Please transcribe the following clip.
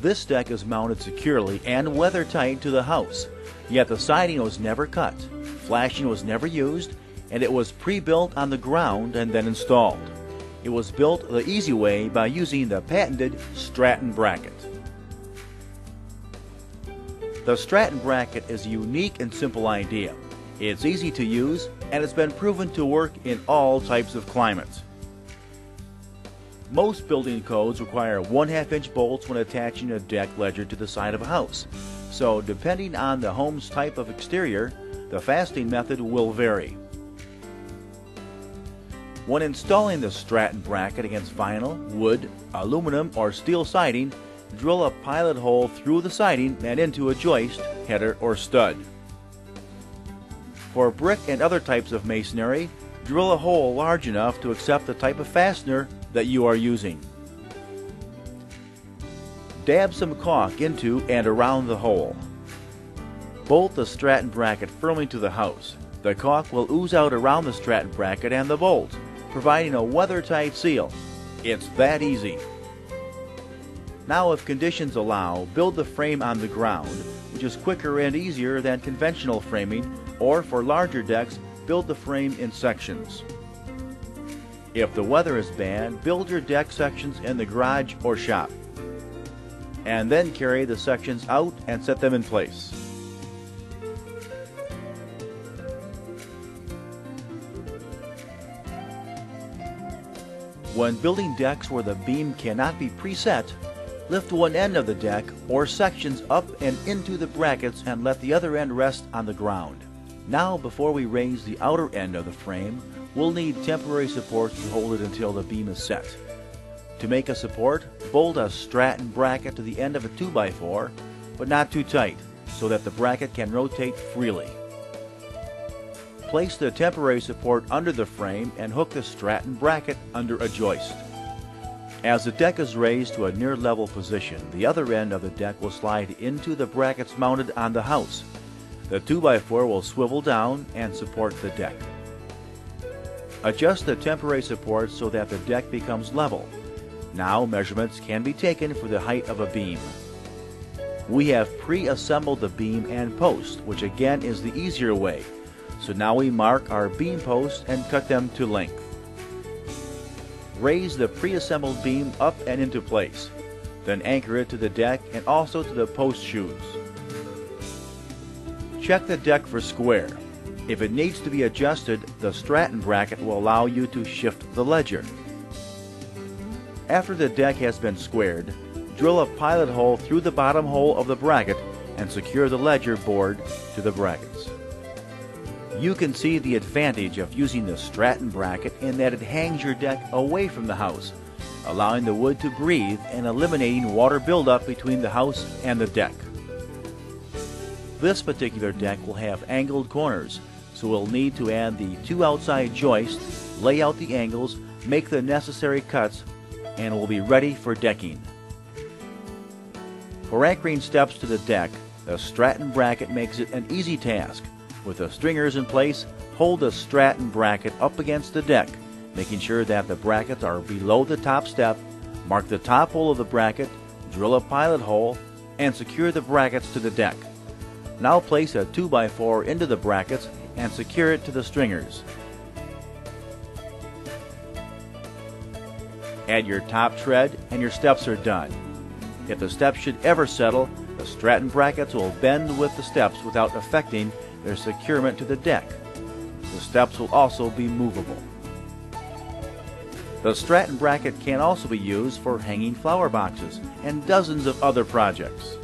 This deck is mounted securely and weather-tight to the house, yet the siding was never cut, flashing was never used, and it was pre-built on the ground and then installed. It was built the easy way by using the patented Stratton Bracket. The Stratton Bracket is a unique and simple idea. It's easy to use, and it's been proven to work in all types of climates. Most building codes require 1/2 inch bolts when attaching a deck ledger to the side of a house, so depending on the home's type of exterior, the fastening method will vary. When installing the Stratton Bracket against vinyl, wood, aluminum, or steel siding, drill a pilot hole through the siding and into a joist, header, or stud. For brick and other types of masonry, drill a hole large enough to accept the type of fastener that you are using. Dab some caulk into and around the hole. Bolt the Stratton Bracket firmly to the house. The caulk will ooze out around the Stratton Bracket and the bolt, providing a weather-tight seal. It's that easy. Now, if conditions allow, build the frame on the ground, which is quicker and easier than conventional framing, or for larger decks, build the frame in sections. If the weather is bad, build your deck sections in the garage or shop, and then carry the sections out and set them in place. When building decks where the beam cannot be preset, lift one end of the deck or sections up and into the brackets and let the other end rest on the ground. Now, before we raise the outer end of the frame, we'll need temporary supports to hold it until the beam is set. To make a support, bolt a Stratton Bracket to the end of a 2x4, but not too tight, so that the bracket can rotate freely. Place the temporary support under the frame and hook the Stratton Bracket under a joist. As the deck is raised to a near level position, the other end of the deck will slide into the brackets mounted on the house. The 2x4 will swivel down and support the deck. Adjust the temporary support so that the deck becomes level. Now measurements can be taken for the height of a beam. We have pre-assembled the beam and post, which again is the easier way. So now we mark our beam posts and cut them to length. Raise the pre-assembled beam up and into place. Then anchor it to the deck and also to the post shoes. Check the deck for square. If it needs to be adjusted, the Stratton Bracket will allow you to shift the ledger. After the deck has been squared, drill a pilot hole through the bottom hole of the bracket and secure the ledger board to the brackets. You can see the advantage of using the Stratton Bracket in that it hangs your deck away from the house, allowing the wood to breathe and eliminating water buildup between the house and the deck. This particular deck will have angled corners, so we'll need to add the 2 outside joists, lay out the angles, make the necessary cuts, and we'll be ready for decking. For anchoring steps to the deck, the Stratton Bracket makes it an easy task. With the stringers in place, hold the Stratton Bracket up against the deck, making sure that the brackets are below the top step, mark the top hole of the bracket, drill a pilot hole, and secure the brackets to the deck. Now place a 2x4 into the brackets and secure it to the stringers. Add your top tread and your steps are done. If the steps should ever settle, the Stratton Brackets will bend with the steps without affecting their securement to the deck. The steps will also be movable. The Stratton Bracket can also be used for hanging flower boxes and dozens of other projects.